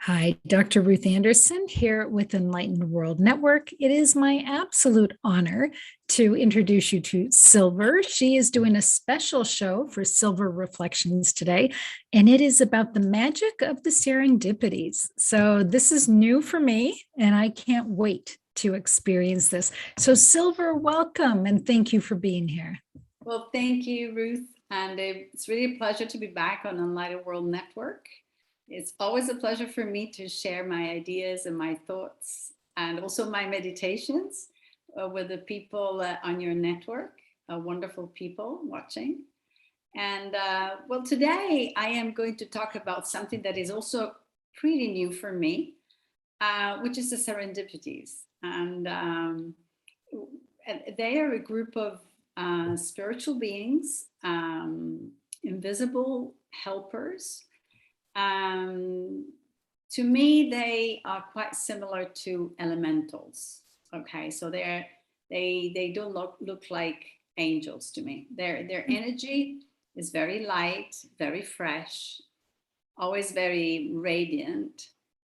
Hi, Dr. Ruth Anderson here with Enlightened World Network. It is my absolute honor to introduce you to Syl Ver. She is doing a special show for Syl Ver Reflections today, and it is about the magic of the Serendipities. So this is new for me, and I can't wait to experience this. So Syl Ver, welcome, and thank you for being here. Well, thank you, Ruth. And it's really a pleasure to be back on Enlightened World Network. It's always a pleasure for me to share my ideas and my thoughts and also my meditations with the people on your network, wonderful people watching. And well, today I am going to talk about something that is also pretty new for me, which is the Serendipities. And they are a group of spiritual beings, invisible helpers. To me, they are quite similar to elementals. Okay, so they don't look like angels to me. Their energy is very light, very fresh, always very radiant,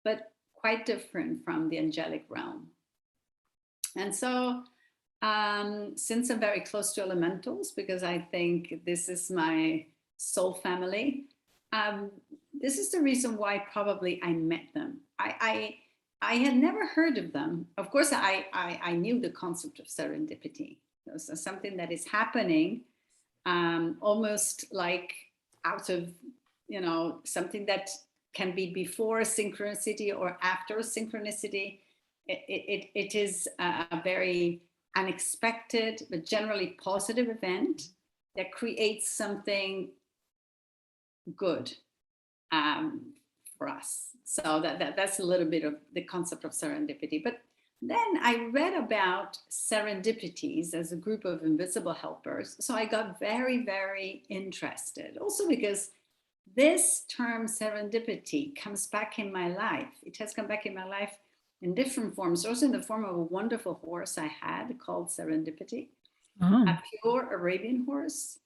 but quite different from the angelic realm. And so, since I'm very close to elementals, because I think this is my soul family, this is the reason why probably I met them. I had never heard of them. Of course, I knew the concept of serendipity. So something that is happening almost like out of, something that can be before synchronicity or after synchronicity. It is a very unexpected, but generally positive event that creates something good for us. So that's a little bit of the concept of serendipity. But then I read about serendipities as a group of invisible helpers. So I got very, very interested. Also because this term serendipity comes back in my life. It has come back in my life in different forms, also in the form of a wonderful horse I had called Serendipity, a pure Arabian horse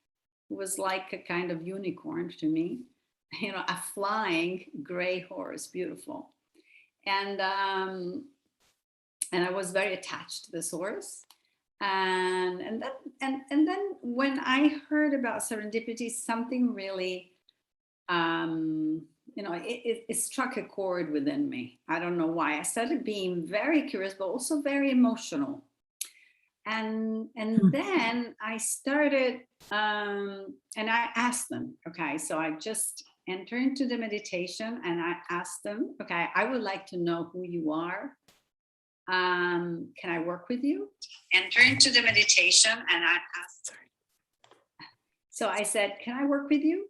who was like a kind of unicorn to me, a flying gray horse, beautiful. And I was very attached to this horse. And then when I heard about serendipity, something really it struck a chord within me. I don't know why. I started being very curious, but also very emotional. And then I started, and I asked them, okay, so I just entered into the meditation and I asked them, okay, I would like to know who you are. Can I work with you? Enter into the meditation and I asked, so I said, can I work with you?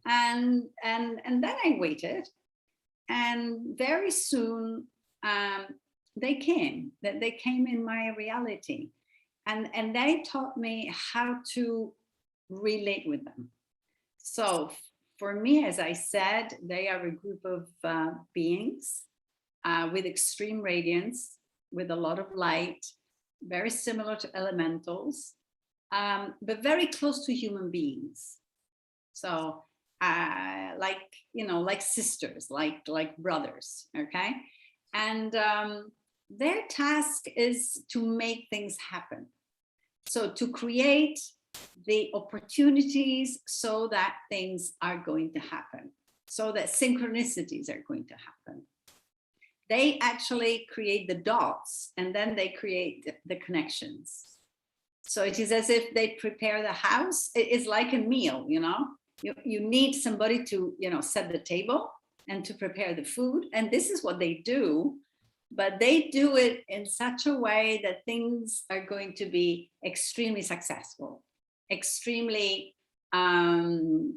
And then I waited, and very soon they came in my reality, and they taught me how to relate with them. So for me, as I said, they are a group of beings with extreme radiance, with a lot of light, very similar to elementals, but very close to human beings. So like sisters, like brothers, okay? And their task is to make things happen. So to create the opportunities so that things are going to happen, so that synchronicities are going to happen. They actually create the dots and then they create the connections. So it is as if they prepare the house. It is like a meal, You need somebody to, set the table and to prepare the food. And this is what they do, but they do it in such a way that things are going to be extremely successful, extremely, that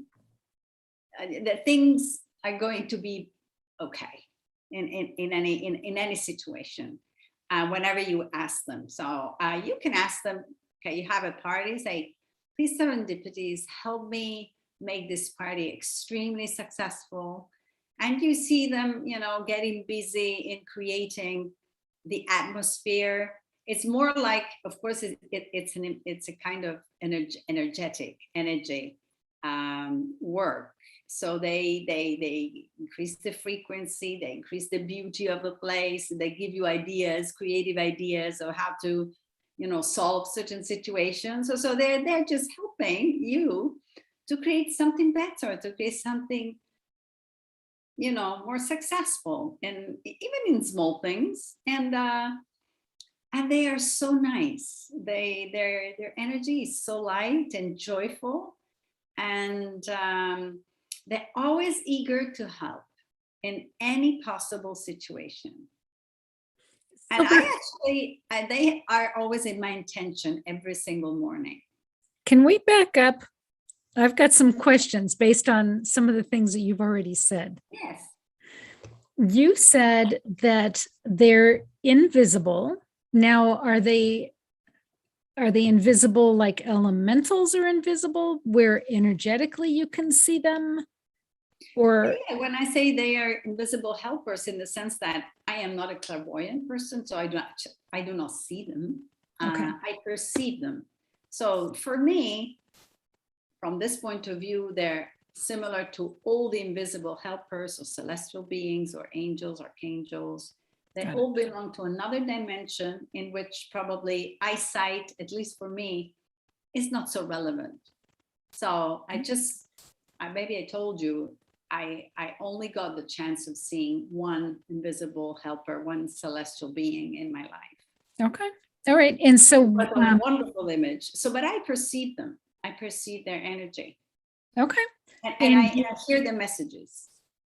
things are going to be okay in any situation, whenever you ask them. So you can ask them, okay, you have a party, say, please serendipities, help me make this party extremely successful. And you see them, getting busy in creating the atmosphere. It's more like, of course, it's a kind of energetic energy work. So they increase the frequency, they increase the beauty of the place, they give you ideas, creative ideas of how to, solve certain situations. So they're just helping you to create something better, to create something, more successful, and even in small things. And they are so nice. Their energy is so light and joyful, and they're always eager to help in any possible situation. And they are always in my intention every single morning. Can we back up? I've got some questions based on some of the things that you've already said. Yes. You said that they're invisible. Now, are they invisible like elementals are invisible, where energetically you can see them? Or yeah, when I say they are invisible helpers, in the sense that I am not a clairvoyant person, so I do not see them. Okay. I perceive them. So for me, from this point of view, they're similar to all the invisible helpers or celestial beings or angels, archangels. They all belong to another dimension in which probably eyesight, at least for me, is not so relevant. So maybe I told you, I only got the chance of seeing one invisible helper, one celestial being in my life. Okay. All right. And so but a wonderful image. So, but I perceive them. I perceive their energy. Okay. And I hear the messages.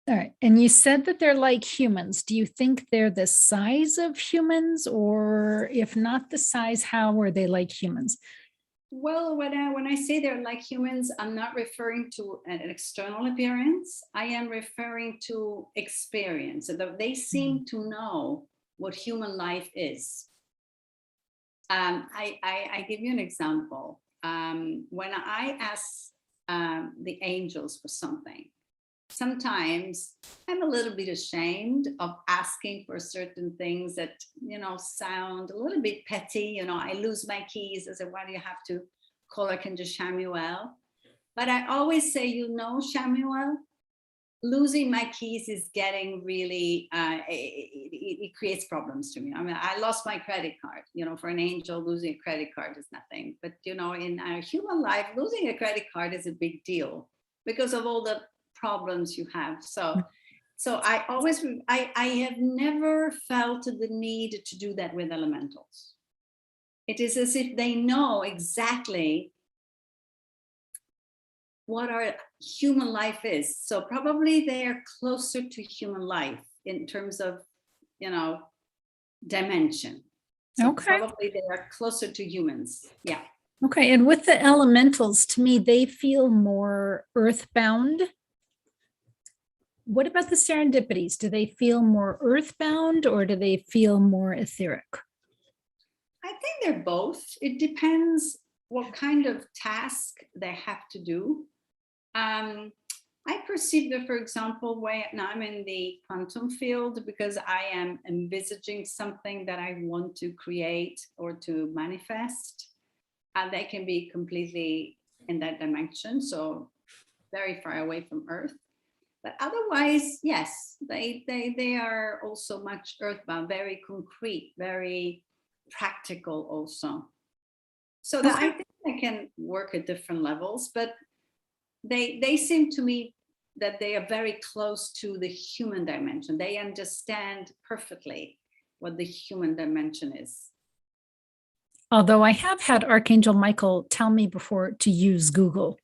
All right. And you said that they're like humans. Do you think they're the size of humans, or if not the size, how are they like humans? Well, when I say they're like humans, I'm not referring to an external appearance. I am referring to experience. So they seem to know what human life is. I give you an example. When I ask the angels for something, sometimes I'm a little bit ashamed of asking for certain things that, sound a little bit petty. I lose my keys. I say, why do you have to call Archangel Shamuel? But I always say, Shamuel, losing my keys is getting really, it creates problems to me. I mean, I lost my credit card. For an angel, losing a credit card is nothing. But, in our human life, losing a credit card is a big deal because of all the problems you have. So I always, I have never felt the need to do that with elementals. It is as if they know exactly what our human life is. So probably they are closer to human life in terms of, dimension. So Okay. probably they are closer to humans. Yeah. Okay. And with the elementals, to me, they feel more earthbound. What about the Serendipities? Do they feel more earthbound, or do they feel more etheric? I think they're both. It depends what kind of task they have to do. I perceive that, for example, when I'm in the quantum field, because I am envisaging something that I want to create or to manifest, and they can be completely in that dimension, so very far away from Earth. But otherwise, yes, they are also much earthbound, very concrete, very practical also. So that I think they can work at different levels, but they seem to me that they are very close to the human dimension. They understand perfectly what the human dimension is. Although I have had Archangel Michael tell me before to use Google.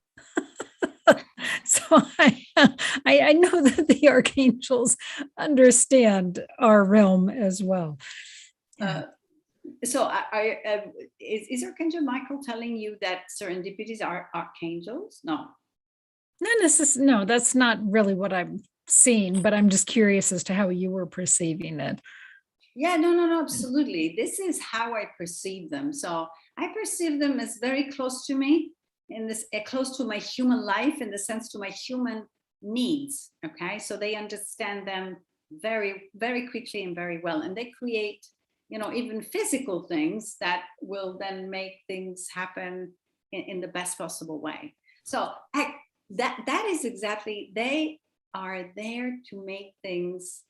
So I know that the archangels understand our realm as well. So is Archangel Michael telling you that serendipities are archangels? No. Not necessarily. No, that's not really what I'm seeing, but I'm just curious as to how you were perceiving it. Yeah, no, absolutely. This is how I perceive them. So I perceive them as very close to me, in this close to my human life, in the sense to my human needs. Okay, so they understand them very, very quickly and very well, and they create, even physical things that will then make things happen in the best possible way. So that is exactly, they are there to make things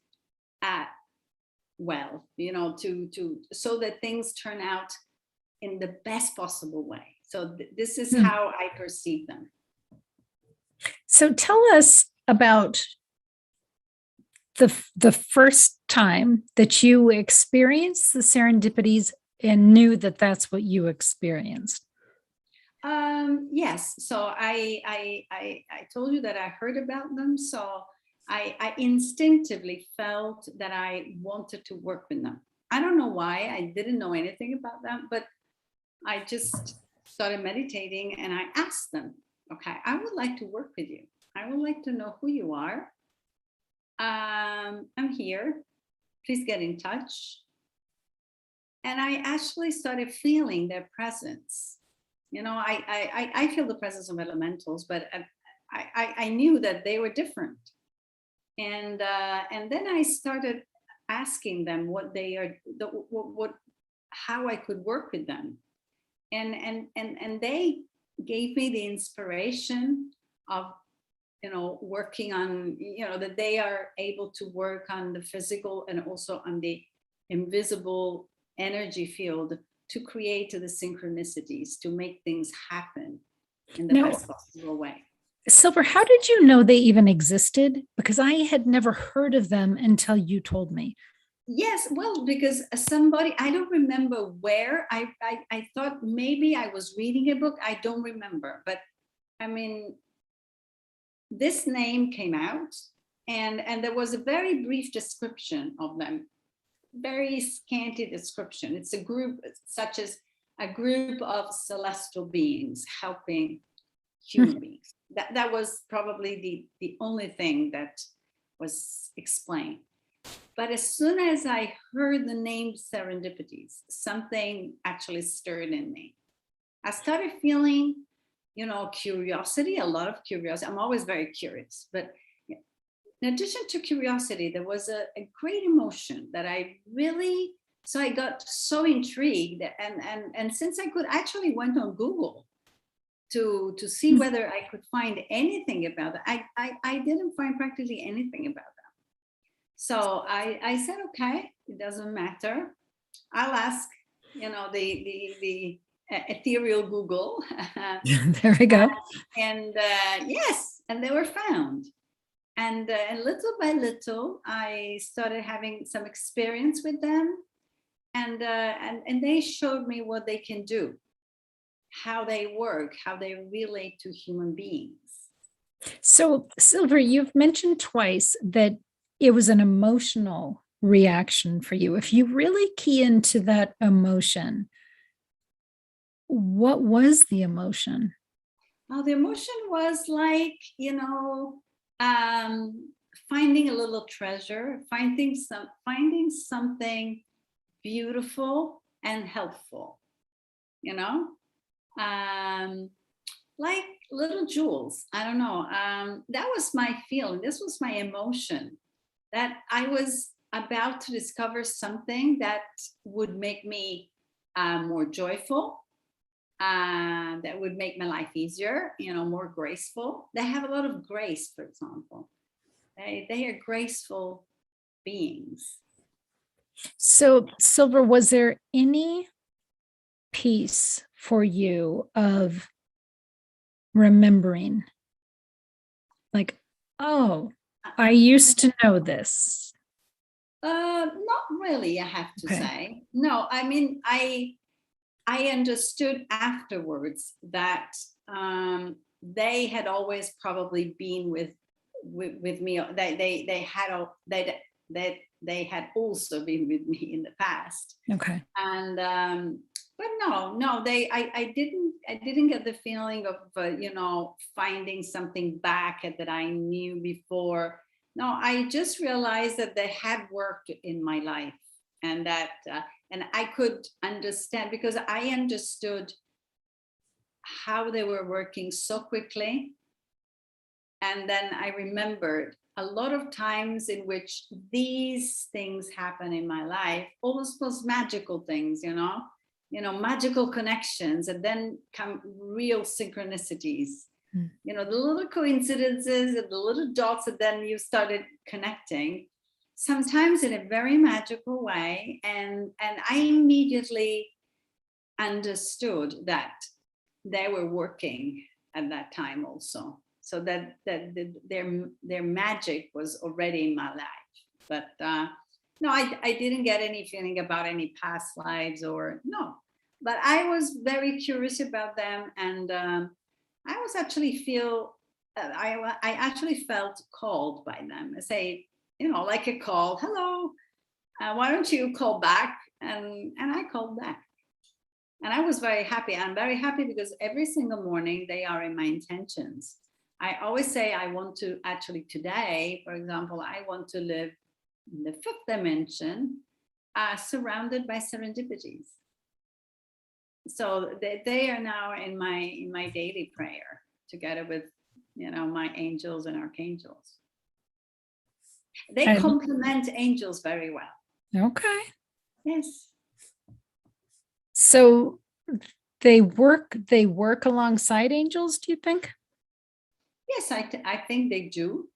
well, to so that things turn out in the best possible way. So this is how I perceive them. So tell us about the first time that you experienced the serendipities and knew that that's what you experienced. Yes. So I told you that I heard about them. So I instinctively felt that I wanted to work with them. I don't know why. I didn't know anything about them, but I just started meditating and I asked them, okay, I would like to work with you. I would like to know who you are. I'm here. Please get in touch. And I actually started feeling their presence. I feel the presence of elementals, but I knew that they were different. And then I started asking them what they are, how I could work with them. And they gave me the inspiration of, working on, that they are able to work on the physical and also on the invisible energy field to create the synchronicities, to make things happen in the best possible way. Syl Ver, how did you know they even existed? Because I had never heard of them until you told me. Yes, well, because somebody, I don't remember where, I thought maybe I was reading a book, I don't remember, but I mean, this name came out and there was a very brief description of them, very scanty description. It's a group such as a group of celestial beings helping human beings. That was probably the only thing that was explained. But as soon as I heard the name Serendipities, something actually stirred in me. I started feeling, curiosity, a lot of curiosity. I'm always very curious, but in addition to curiosity, there was a great emotion that I got so intrigued. And since I could actually went on Google to see whether I could find anything about it, I didn't find practically anything about them. So I said, okay, it doesn't matter. I'll ask, the ethereal Google. There we go. And yes, and they were found. And little by little, I started having some experience with them, and they showed me what they can do, how they work, how they relate to human beings. So, Syl Ver, you've mentioned twice that it was an emotional reaction for you. If you really key into that emotion, what was the emotion? Well, the emotion was like, finding a little treasure, finding something beautiful and helpful, like little jewels. I don't know. That was my feeling. This was my emotion, that I was about to discover something that would make me more joyful, that would make my life easier, more graceful. They have a lot of grace, for example. They are graceful beings. So, Syl Ver, was there any piece for you of remembering, like, oh, I used to know this? Not really, I have to say. No, I mean, I understood afterwards that they had always probably been with me. They had also been with me in the past. Okay. And but no, I didn't get the feeling of finding something back that I knew before. No, I just realized that they had worked in my life, and that and I could understand, because I understood how they were working so quickly. And then I remembered a lot of times in which these things happen in my life, almost magical things, magical connections, and then come real synchronicities. You know, the little coincidences and the little dots that then you started connecting, sometimes in a very magical way. And I immediately understood that they were working at that time also. So that their magic was already in my life. But no, I didn't get any feeling about any past lives or no. But I was very curious about them, and I was actually I actually felt called by them. I say, you know, like a call, hello, why don't you call back? And I called back. And I was very happy. I'm very happy because every single morning they are in my intentions. I always say I want to actually today, for example, I want to live in the fifth dimension, surrounded by serendipities. So they are now in my daily prayer together with, you know, my angels and archangels. They complement angels very well. Okay. Yes. So they work alongside angels, do you think? Yes, I think they do.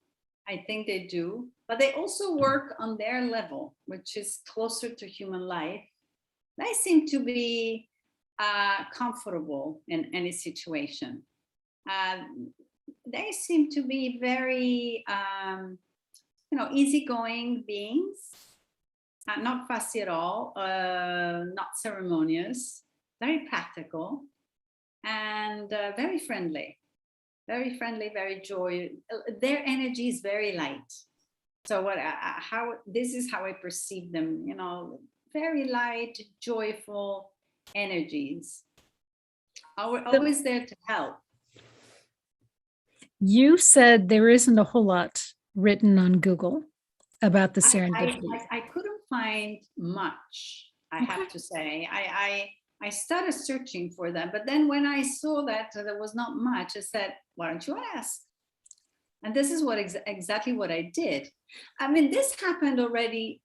I think they do. But they also work on their level, which is closer to human life. They seem to be comfortable in any situation. They seem to be very, you know, easygoing beings, not fussy at all, not ceremonious, very practical, and very friendly. Very friendly, very joy. Their energy is very light. So this is how I perceive them, you know, very light, joyful energies. Always there to help. You said there isn't a whole lot written on Google about the serendipities. I couldn't find much, I have to say. I started searching for them, but then when I saw that there was not much, I said, why don't you ask? And this is what exactly what I did. I mean, this happened already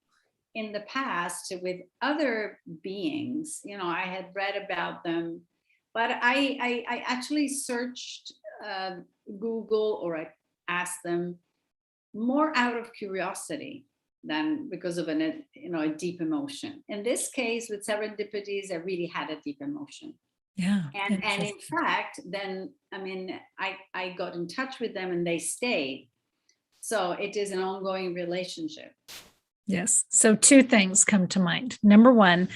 in the past with other beings. You know, I had read about them, but I actually searched Google, or I asked them more out of curiosity than because of a deep emotion. In this case, with serendipities, I really had a deep emotion. Yeah. And in fact, then, I mean, I got in touch with them and they stayed. So it is an ongoing relationship. Yes. So two things come to mind. Number one,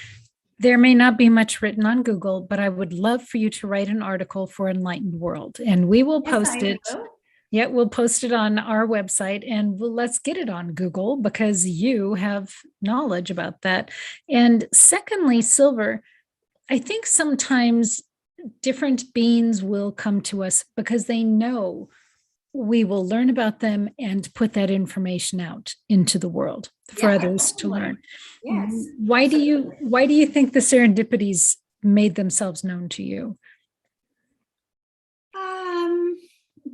there may not be much written on Google, but I would love for you to write an article for Enlightened World, and we will post it. Yeah, we'll post it on our website, and let's get it on Google because you have knowledge about that. And secondly, Syl Ver, I think sometimes different beings will come to us because they know we will learn about them and put that information out into the world for others to learn. Yes. Why do you think the serendipities made themselves known to you?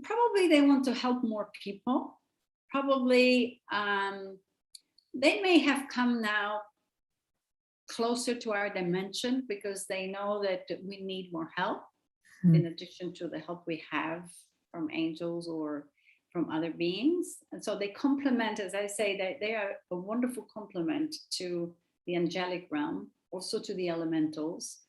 Probably they want to help more people. Probably they may have come now closer to our dimension because they know that we need more help in addition to the help we have from angels or from other beings. And so they complement, as I say, that they are a wonderful complement to the angelic realm, also to the elementals.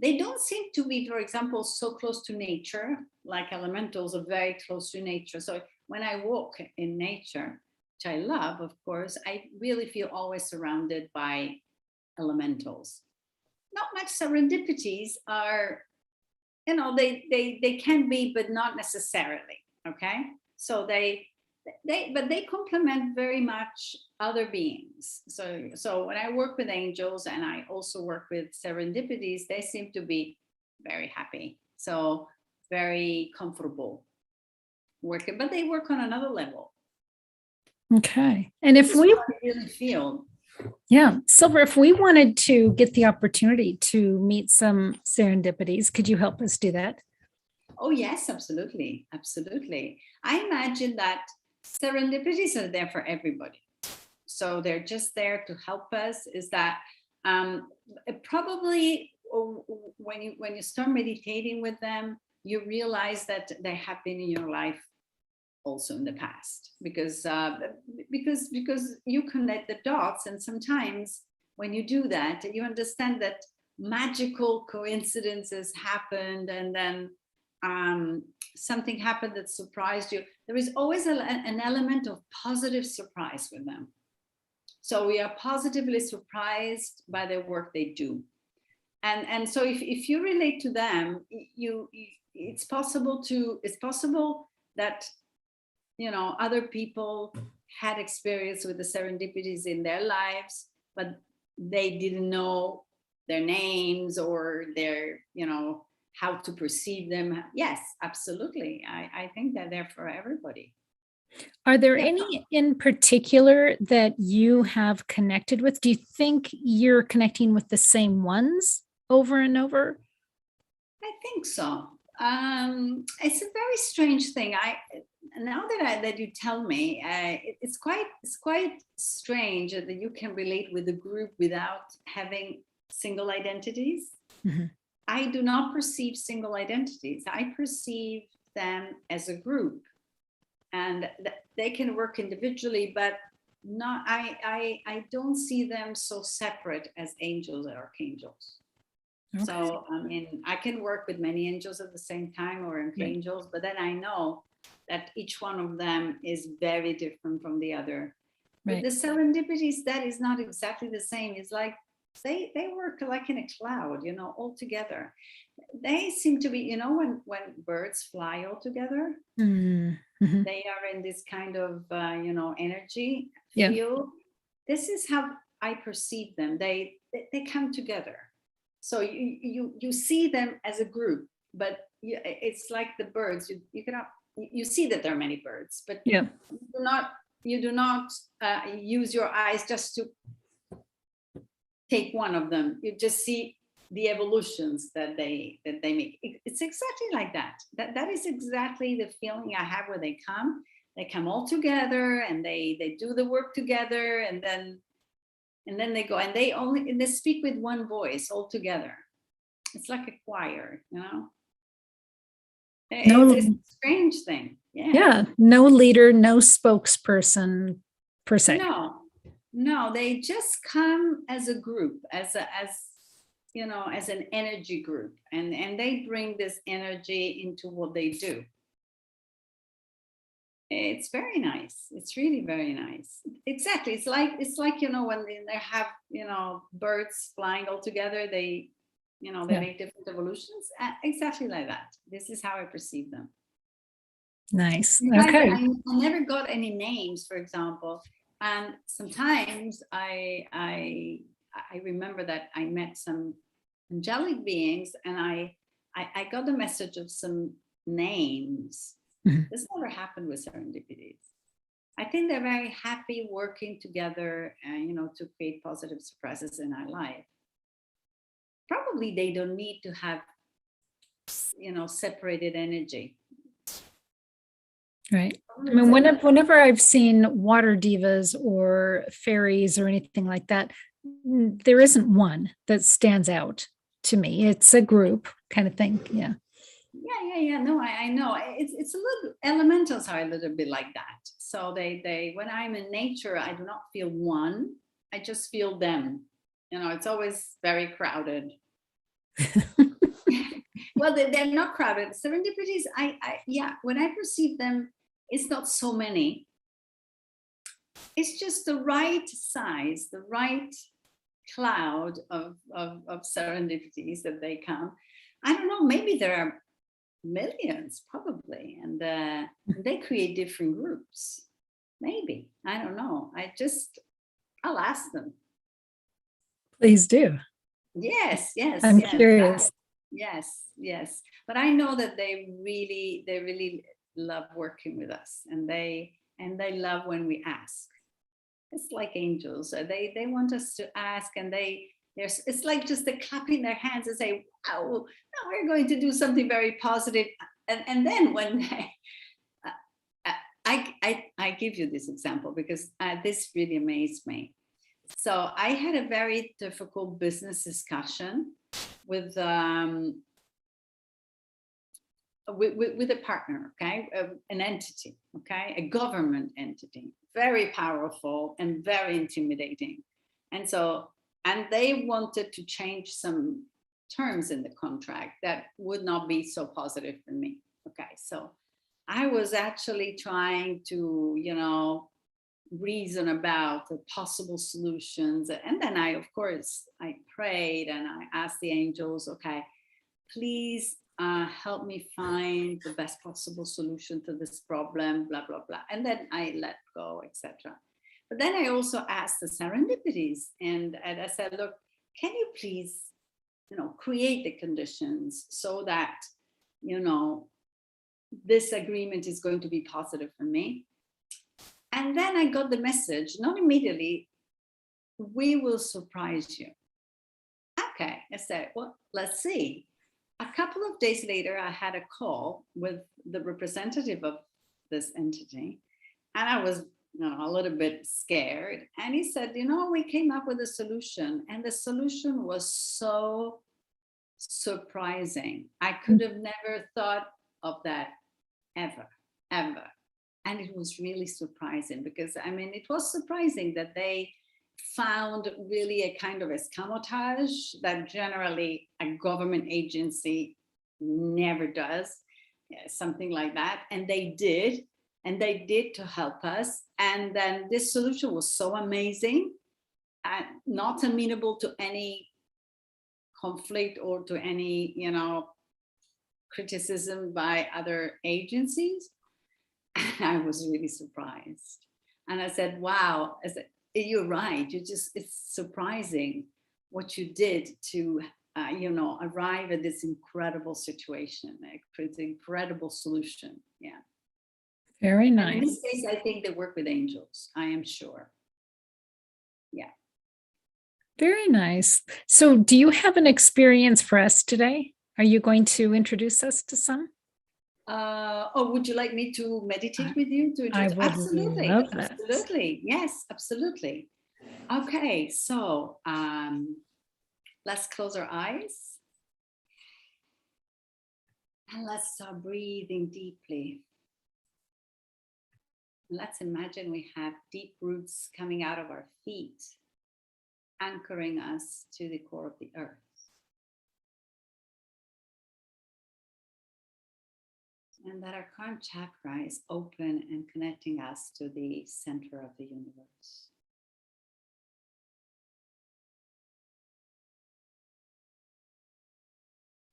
They don't seem to be, for example, so close to nature, like elementals are very close to nature. So when I walk in nature, which I love, of course, I really feel always surrounded by elementals. Not much serendipities are, you know, they can be, but not necessarily. Okay, so they complement very much other beings. So when I work with angels and I also work with serendipities, they seem to be very happy, so very comfortable working, but they work on another level. Okay, and if we really feel. Yeah, Syl Ver, if we wanted to get the opportunity to meet some serendipities, could you help us do that? Oh, yes, absolutely. Absolutely. I imagine that serendipities are there for everybody. So they're just there to help us. Is that probably when you start meditating with them, you realize that they have been in your life also in the past, because you connect the dots, and sometimes when you do that, you understand that magical coincidences happened, and then something happened that surprised you. There is always an element of positive surprise with them. So we are positively surprised by the work they do. And so if you relate to them, it's possible that, you know, other people had experience with the serendipities in their lives, but they didn't know their names or their, you know, how to perceive them. Yes, absolutely. I think that they're for everybody. Are there Yeah. any in particular that you have connected with? Do you think you're connecting with the same ones over and over? I think so. It's a very strange thing. Now that you tell me, it's quite strange that you can relate with a group without having single identities. Mm-hmm. I do not perceive single identities. I perceive them as a group, and they can work individually, but not. I don't see them so separate as angels or archangels. Okay. So, I mean, I can work with many angels at the same time, or archangels, but then I know that each one of them is very different from the other. Right. With the serendipities, that is not exactly the same. It's like they work like in a cloud, you know, all together. They seem to be, you know, when birds fly all together, Mm-hmm. they are in this kind of, you know, energy Yeah. field. This is how I perceive them. They come together. So you see them as a group, but it's like the birds. You cannot, you see that there are many birds, but Yeah. you do not use your eyes just to take one of them. You just see the evolutions that they make. It's exactly like that. That is exactly the feeling I have when they come. They come all together and they do the work together, and then they go, and they speak with one voice all together. It's like a choir, you know. It's a strange thing. Yeah. No leader, no spokesperson per se. No, they just come as a group, as you know, as an energy group, and they bring this energy into what they do. It's very nice. It's really very nice. Exactly. It's like, you know, when they have, you know, birds flying all together, they, you know, they make different evolutions. Exactly like that. This is how I perceive them. Nice. Okay. Okay. I never got any names, for example. And sometimes I remember that I met some angelic beings, and I got a message of some names. Mm-hmm. This never happened with serendipities. I think they're very happy working together, you know, to create positive surprises in our life. Probably they don't need to have, you know, separated energy. Right. I mean, whenever I've seen water divas or fairies or anything like that, there isn't one that stands out to me. It's a group kind of thing. Yeah. Yeah. No, I know. It's a little, elementals are a little bit like that. So they when I'm in nature, I do not feel one. I just feel them. You know, it's always very crowded. Well, they're not crowded. Serendipities, when I perceive them, it's not so many. It's just the right size, the right cloud of serendipities that they come. I don't know, maybe there are millions, probably, and they create different groups. Maybe, I don't know. I'll ask them. Please do. Yes. I'm curious. Yes. But I know that they really love working with us, and they love when we ask. It's like angels. They want us to ask, and it's like just the clapping their hands and say, "Wow, now we're going to do something very positive." And then when I give you this example because this really amazed me. So I had a very difficult business discussion with with a partner, okay, an entity, okay, a government entity, very powerful and very intimidating. And so, and they wanted to change some terms in the contract that would not be so positive for me. Okay, so I was actually trying to, reason about the possible solutions. And then I, of course, I prayed and I asked the angels, okay, please help me find the best possible solution to this problem, blah, blah, blah. And then I let go, etc. But then I also asked the Serendipities, and I said, look, can you please, create the conditions so that, this agreement is going to be positive for me. And then I got the message, not immediately, we will surprise you. Okay, I said, well, let's see. A couple of days later, I had a call with the representative of this entity, and I was a little bit scared. And he said, we came up with a solution, and the solution was so surprising. I could have never thought of that ever. And it was really surprising because, it was surprising that they found really a kind of escamotage that generally a government agency never does, something like that. And they did to help us. And then this solution was so amazing and not amenable to any conflict or to any, criticism by other agencies. And I was really surprised. And I said, wow, you're right. It's surprising what you did to, arrive at this incredible situation, this incredible solution. Yeah. Very nice. And in this case, I think they work with angels, I am sure. Yeah. Very nice. So do you have an experience for us today? Are you going to introduce us to some? Would you like me to meditate with you? I would absolutely, love that. absolutely, yes, absolutely. Okay, so let's close our eyes and let's start breathing deeply. Let's imagine we have deep roots coming out of our feet, anchoring us to the core of the earth. And that our crown chakra is open and connecting us to the center of the universe.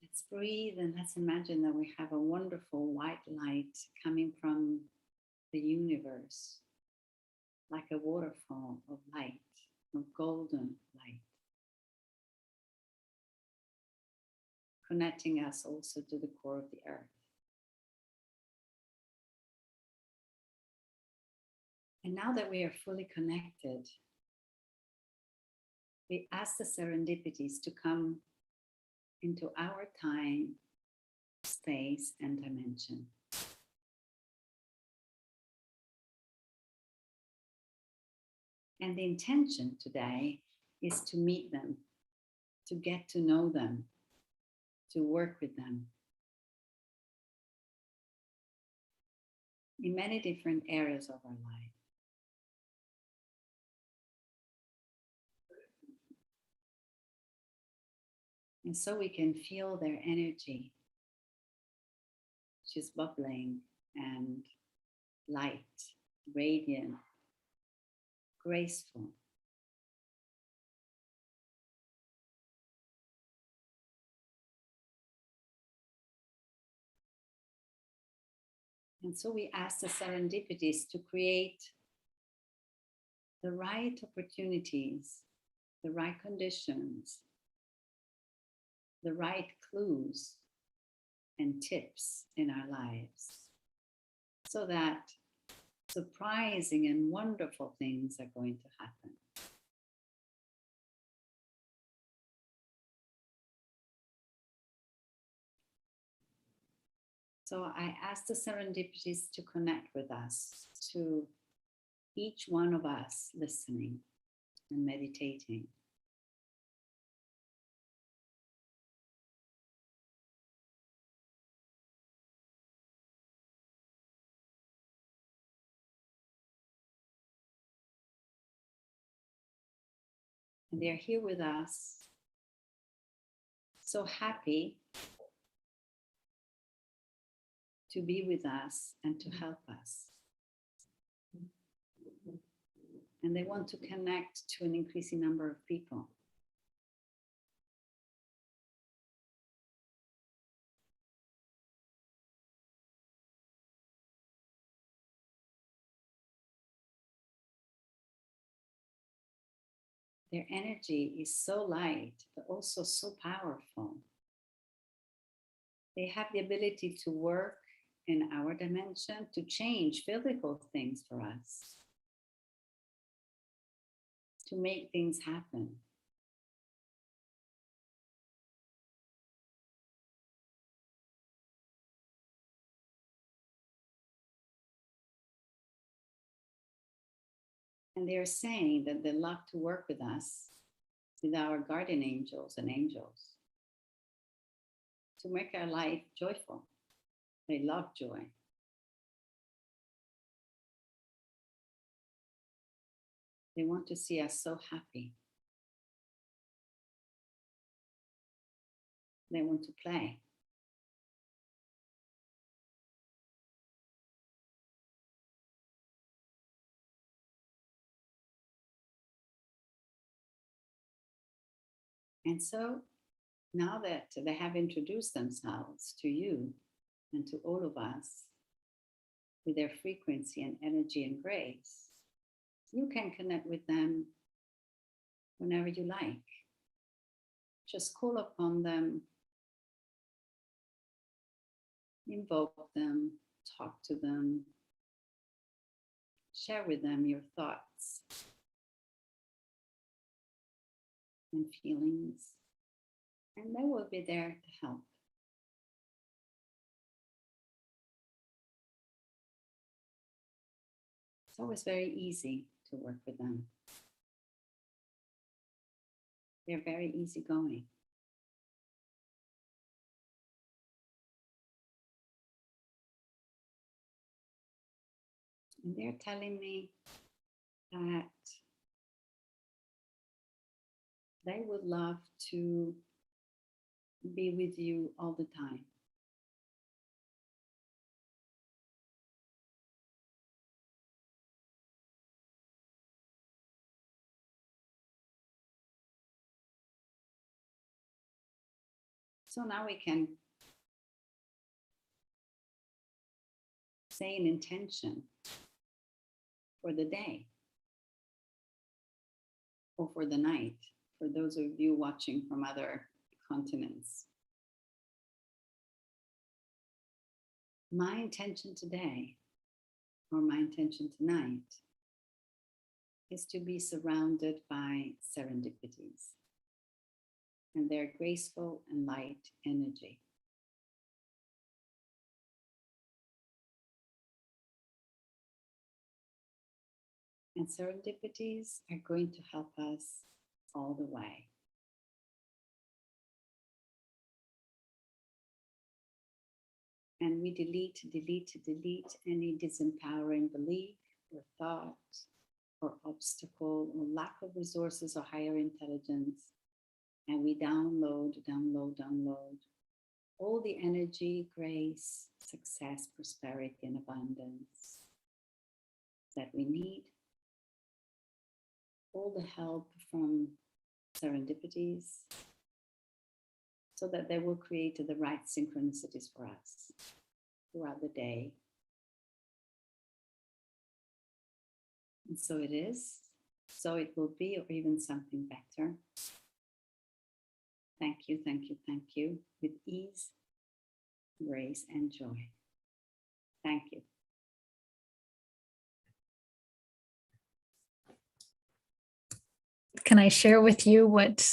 Let's breathe and let's imagine that we have a wonderful white light coming from the universe, like a waterfall of light, of golden light, connecting us also to the core of the earth. And now that we are fully connected, we ask the Serendipities to come into our time, space, and dimension. And the intention today is to meet them, to get to know them, to work with them in many different areas of our life. And so we can feel their energy, which is bubbling and light, radiant, graceful. And so we ask the Serendipities to create the right opportunities, the right conditions, the right clues and tips in our lives, so that surprising and wonderful things are going to happen. So I ask the Serendipities to connect with us, to each one of us listening and meditating. And they're here with us, so happy to be with us and to help us. And they want to connect to an increasing number of people. Their energy is so light, but also so powerful. They have the ability to work in our dimension to change physical things for us, to make things happen. And they're saying that they love to work with us, with our guardian angels and angels, to make our life joyful. They love joy. They want to see us so happy. They want to play. And so now that they have introduced themselves to you and to all of us with their frequency and energy and grace, you can connect with them whenever you like. Just call upon them, invoke them, talk to them, share with them your thoughts and feelings, and they will be there to help. It's always very easy to work with them. They're very easygoing. And they're telling me that they would love to be with you all the time. So now we can say an intention for the day or for the night, for those of you watching from other continents. My intention today, or my intention tonight, is to be surrounded by serendipities and their graceful and light energy. And serendipities are going to help us all the way. And we delete any disempowering belief or thought or obstacle or lack of resources or higher intelligence. And we download all the energy, grace, success, prosperity, and abundance that we need. All the help from serendipities, so that they will create the right synchronicities for us throughout the day. And so it is, so it will be, or even something better. Thank you, with ease, grace, and joy. Thank you. Can I share with you what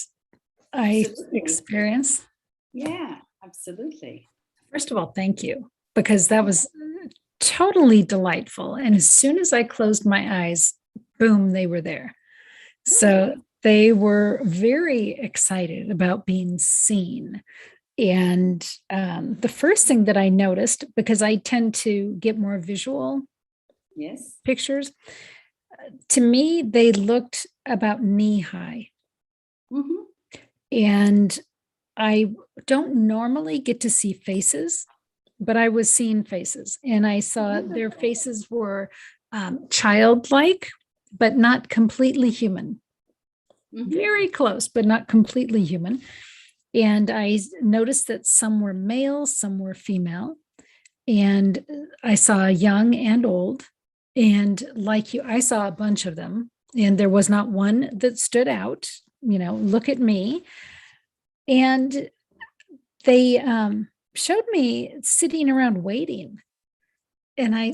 I experienced? Yeah, absolutely. First of all, thank you, because that was totally delightful. And as soon as I closed my eyes, boom, they were there. So they were very excited about being seen. And the first thing that I noticed, because I tend to get more visual pictures, to me, they looked about knee high. Mhm. And I don't normally get to see faces, but I was seeing faces, and I saw their Wonderful. faces were childlike, but not completely human. Mhm. Very close, but not completely human. And I noticed that some were male, some were female. And I saw young and old. And like you, I saw a bunch of them, and there was not one that stood out. Look at me. And they showed me sitting around waiting. And I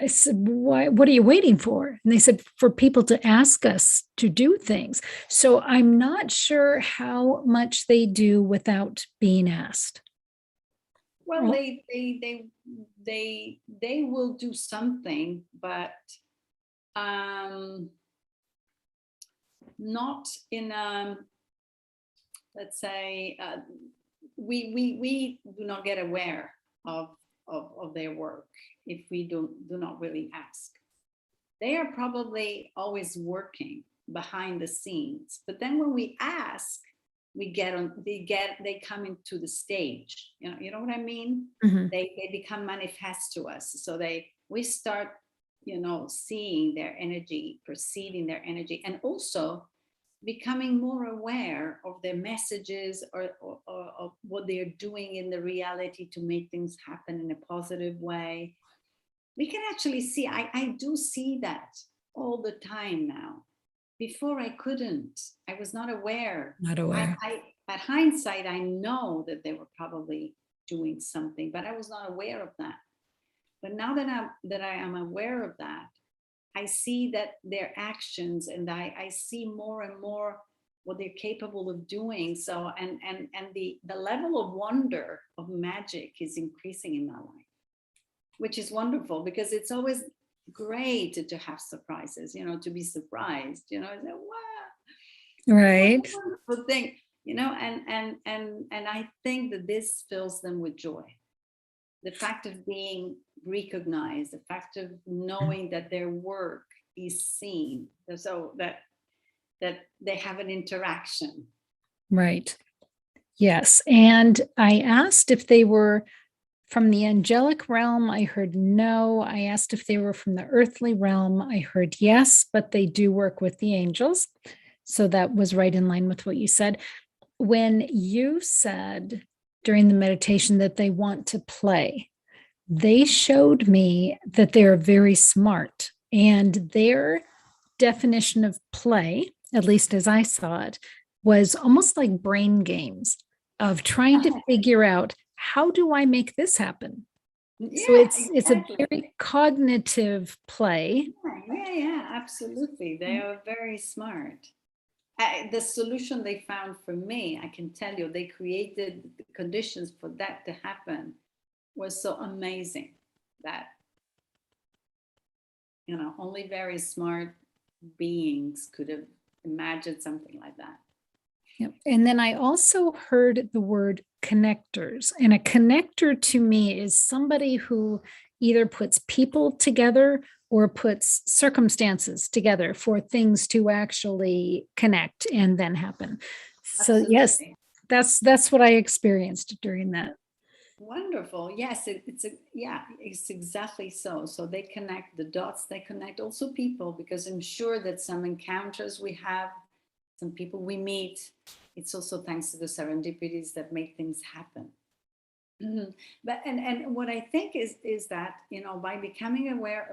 said, "Why? What are you waiting for?" And they said, "For people to ask us to do things." So I'm not sure how much they do without being asked. Well, Oh, they will do something, but um, not in let's say we do not get aware of, of their work if we do not really ask. They are probably always working behind the scenes, but then when we ask, they come into the stage. You know what I mean? mhm. They become manifest to us. So we start, seeing their energy, perceiving their energy, and also becoming more aware of their messages, or what they're doing in the reality to make things happen in a positive way. We can actually see, I do see that all the time now. Before I couldn't, I was not aware. Not I, aware. I At hindsight, I know that they were probably doing something, but I was not aware of that. But now that I am aware of that, I see that their actions, and I see more and more what they're capable of doing. So and the level of wonder, of magic, is increasing in my life, which is wonderful, because it's always great to have surprises, to be surprised, say, wow, what a Right. wonderful thing, and I think that this fills them with joy. The fact of being recognized, the fact of knowing that their work is seen, so that they have an interaction. Right. Yes. And I asked if they were from the angelic realm. I heard no. I asked if they were from the earthly realm. I heard yes, but they do work with the angels. So that was right in line with what you said. When you said during the meditation that they want to play, they showed me that they're very smart, and their definition of play, at least as I saw it, was almost like brain games of trying to figure out, how do I make this happen? So Yeah, it's a exactly. very cognitive play. Yeah, absolutely. They are very smart. The solution they found for me, I can tell you, they created the conditions for that to happen, was so amazing that, only very smart beings could have imagined something like that. Yep. And then I also heard the word connectors. And a connector to me is somebody who either puts people together or puts circumstances together for things to actually connect and then happen. So yes, Absolutely. that's what I experienced during that. Wonderful. Yes, it's exactly so. So they connect the dots, they connect also people, because I'm sure that some encounters we have, some people we meet, it's also thanks to the serendipities that make things happen. Mhm. But and what I think is that, by becoming aware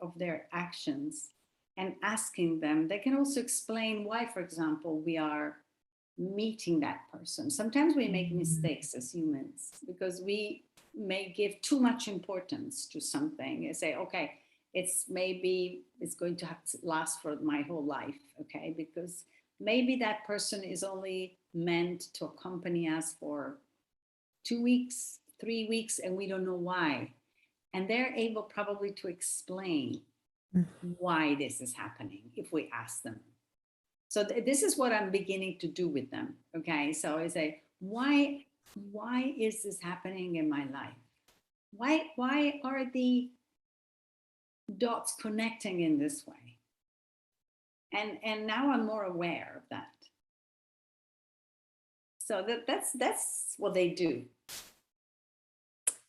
of their actions and asking them, they can also explain why, for example, we are meeting that person. Sometimes we make mistakes as humans because we may give too much importance to something and say, okay, it's going to have to last for my whole life, okay? Because maybe that person is only meant to accompany us for 2 weeks, 3 weeks, and we don't know why. And they're able probably to explain why this is happening if we ask them. So this is what I'm beginning to do with them. Okay, so I say, why is this happening in my life? Why are the dots connecting in this way? And now I'm more aware of that. So that's what they do.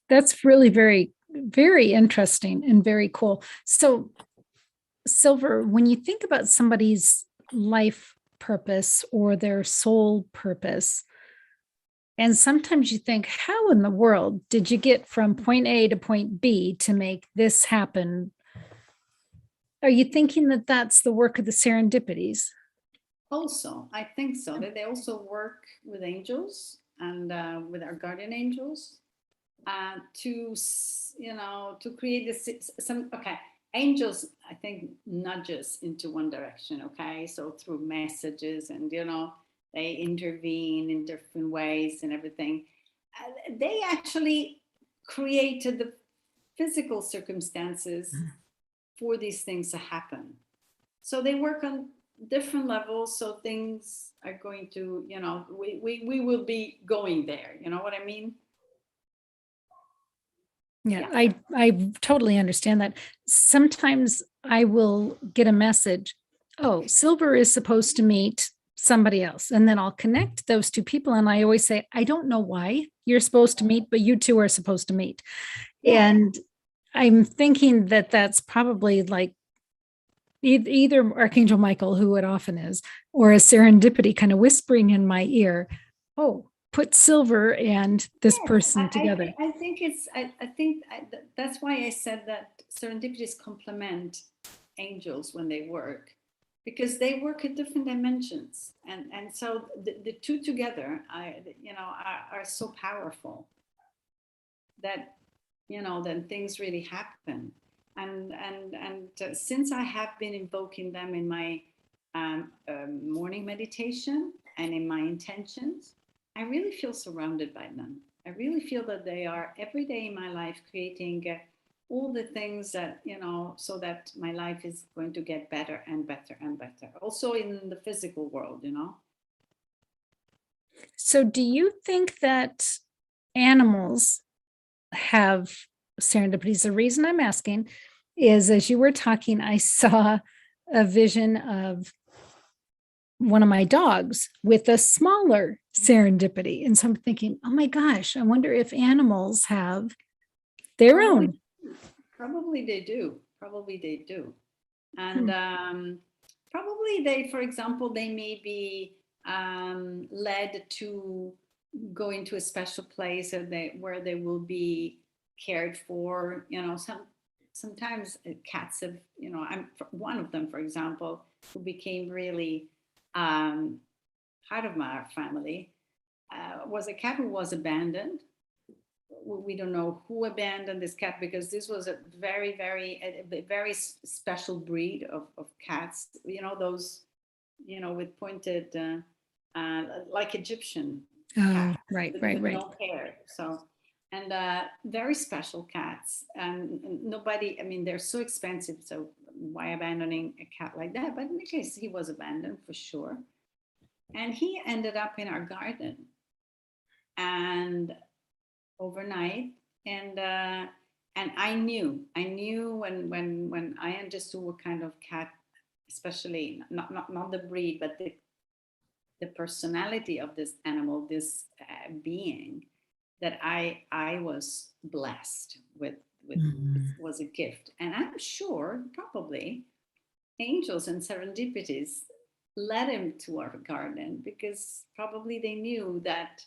That's really very, very interesting and very cool. So, Syl Ver, when you think about somebody's life purpose or their soul purpose, and sometimes you think, how in the world did you get from point A to point B to make this happen? Are you thinking that that's the work of the serendipities? Also, I think so. That they also work with angels and with our guardian angels to, to create this. Some okay, angels. I think nudges into one direction. Okay, so through messages and they intervene in different ways and everything. They actually created the physical circumstances for these things to happen. So they work on different levels. So things are going to, we will be going there. You know what I mean? Yeah, I totally understand that. Sometimes I will get a message, oh, Syl Ver is supposed to meet somebody else. And then I'll connect those two people. And I always say, I don't know why you're supposed to meet, but you two are supposed to meet. Yeah. And I'm thinking that that's probably like either Archangel Michael, who it often is, or a serendipity kind of whispering in my ear, oh, put Syl Ver and this person together. I think that's why I said that serendipities complement angels when they work, because they work at different dimensions, and so the two together, are so powerful that then things really happen. And since I have been invoking them in my morning meditation and in my intentions, I really feel surrounded by them. I really feel that they are every day in my life creating all the things that, so that my life is going to get better and better and better. Also in the physical world, So do you think that animals have serendipities? The reason I'm asking is, as you were talking, I saw a vision of one of my dogs with a smaller serendipity. And so I'm thinking, oh my gosh, I wonder if animals have their own. Probably they do. And probably they, for example, they may be led to go into a special place where they will be cared for. Sometimes cats have, I'm one of them, for example, who became really part of my family, was a cat who was abandoned. We don't know who abandoned this cat, because this was a very, very special breed of cats. Those, with pointed, like Egyptian. Oh, right. No hair. So, and very special cats. And nobody, they're so expensive. So why abandoning a cat like that? But in the case, he was abandoned for sure. And he ended up in our garden. And overnight, and I knew when I understood what kind of cat, especially not the breed, but the personality of this animal, this being, that I was blessed with. It was a gift, and I'm sure probably angels and serendipities led him to our garden, because probably they knew that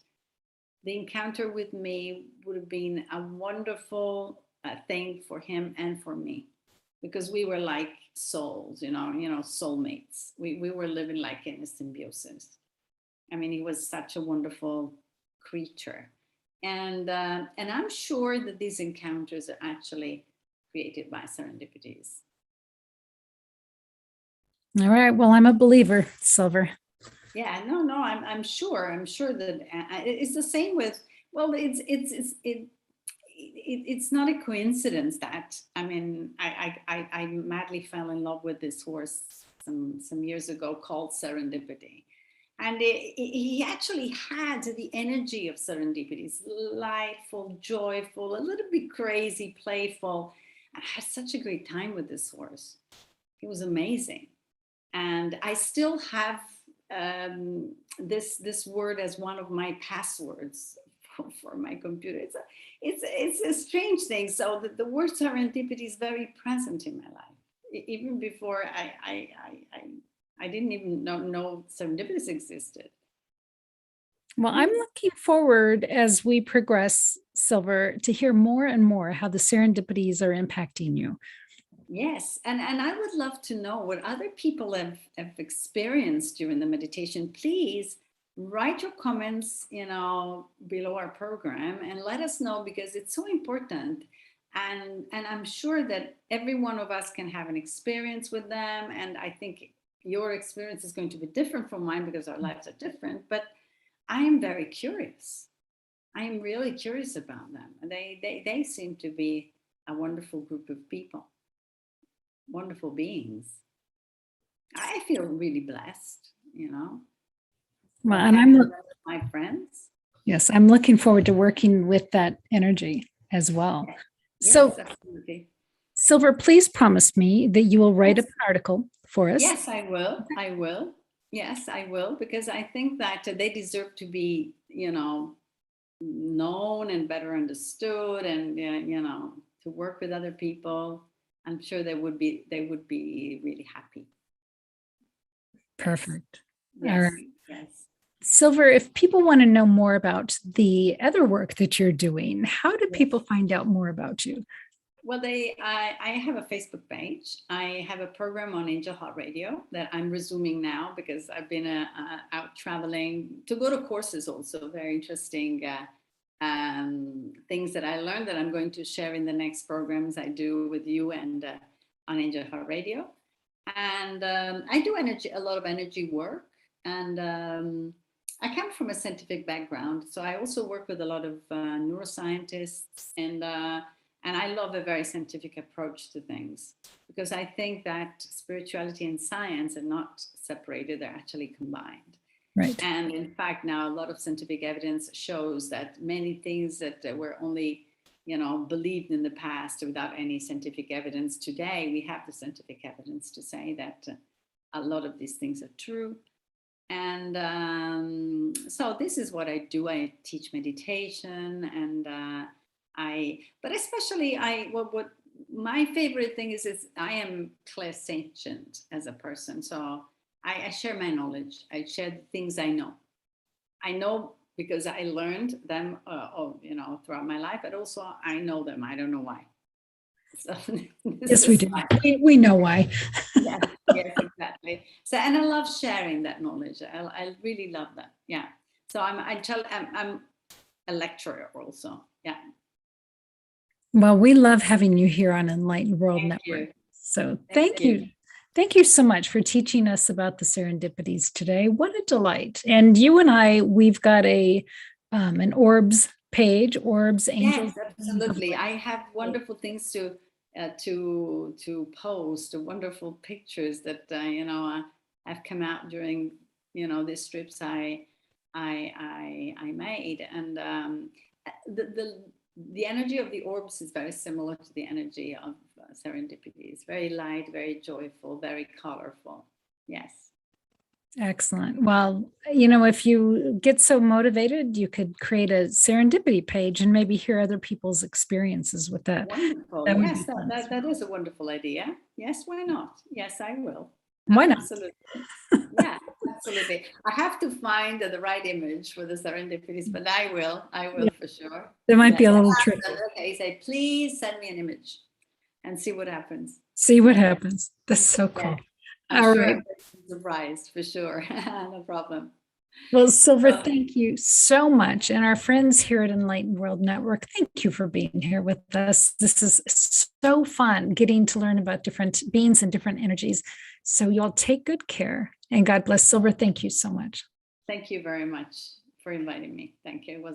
the encounter with me would have been a wonderful thing for him and for me, because we were like souls, soulmates. We were living like in a symbiosis. He was such a wonderful creature, and I'm sure that these encounters are actually created by serendipities. All right. Well, I'm a believer, Syl Ver. Yeah, no, I'm sure that it's the same with, well, it's not a coincidence that, I madly fell in love with this horse some years ago called Serendipity. And he actually had the energy of serendipities, lightful, joyful, a little bit crazy, playful. I had such a great time with this horse. He was amazing. And I still have this word as one of my passwords for my computer. It's a strange thing. So the word serendipity is very present in my life. Even before I didn't even know serendipities existed. Well, I'm looking forward as we progress, Syl Ver, to hear more and more how the serendipities are impacting you. Yes, and I would love to know what other people have experienced during the meditation. Please write your comments, below our program, and let us know, because it's so important. And I'm sure that every one of us can have an experience with them. And I think your experience is going to be different from mine because our lives are different. But I am very curious. I am really curious about them. They seem to be a wonderful group of people, wonderful beings. I feel really blessed, Well, and I'm my friends. Yes, I'm looking forward to working with that energy as well. Yes, So, absolutely. Syl Ver, please promise me that you will write an article for us. Yes, I will. I will. Yes, I will, because I think that they deserve to be, known and better understood, and to work with other people. I'm sure they would be really happy. Perfect. Yes. All right. Yes. Syl Ver, if people want to know more about the other work that you're doing, how do people find out more about you? Well, I have a Facebook page. I have a program on Angel Heart Radio that I'm resuming now because I've been out traveling to go to courses also. Very interesting things that I learned that I'm going to share in the next programs I do with you and on Angel Heart Radio. And I do a lot of energy work. And I come from a scientific background. So I also work with a lot of neuroscientists, and I love a very scientific approach to things, because I think that spirituality and science are not separated, they're actually combined. Right. And in fact, now a lot of scientific evidence shows that many things that were only, believed in the past without any scientific evidence, today we have the scientific evidence to say that a lot of these things are true. And so this is what I do. I teach meditation, and but especially what my favorite thing is I am clairsentient as a person. So I share my knowledge. I share the things I know. I know because I learned them, throughout my life, but also I know them. I don't know why. So yes, we do. We know why. yes, exactly. So, and I love sharing that knowledge. I really love that. Yeah. So I'm a lecturer also. Yeah. Well, we love having you here on Enlightened World Network. So thank you. Thank you so much for teaching us about the serendipities today. What a delight. And you and I, we've got an Orbs page, Orbs, Angels. Yes, absolutely. I have wonderful things to post, wonderful pictures that, have come out during, these trips I made. And the energy of the orbs is very similar to the energy of serendipity. It's very light, very joyful, very colorful. Yes. Excellent. Well, if you get so motivated, you could create a serendipity page and maybe hear other people's experiences with that. Wonderful. Yes, that is a wonderful idea. Yes, why not? Yes, I will. Why not? Absolutely. Yeah, absolutely. I have to find the right image for the serendipities, but I will for sure. There might be a little trick. Okay, say, please send me an image and see what happens. See what happens. That's so cool. Yeah. I'm sure I'm surprised for sure. No problem. Well, Syl Ver, thank you so much. And our friends here at Enlightened World Network, thank you for being here with us. This is so fun getting to learn about different beings and different energies. So y'all take good care, and God bless. Syl Ver, thank you so much. Thank you very much for inviting me. Thank you. It was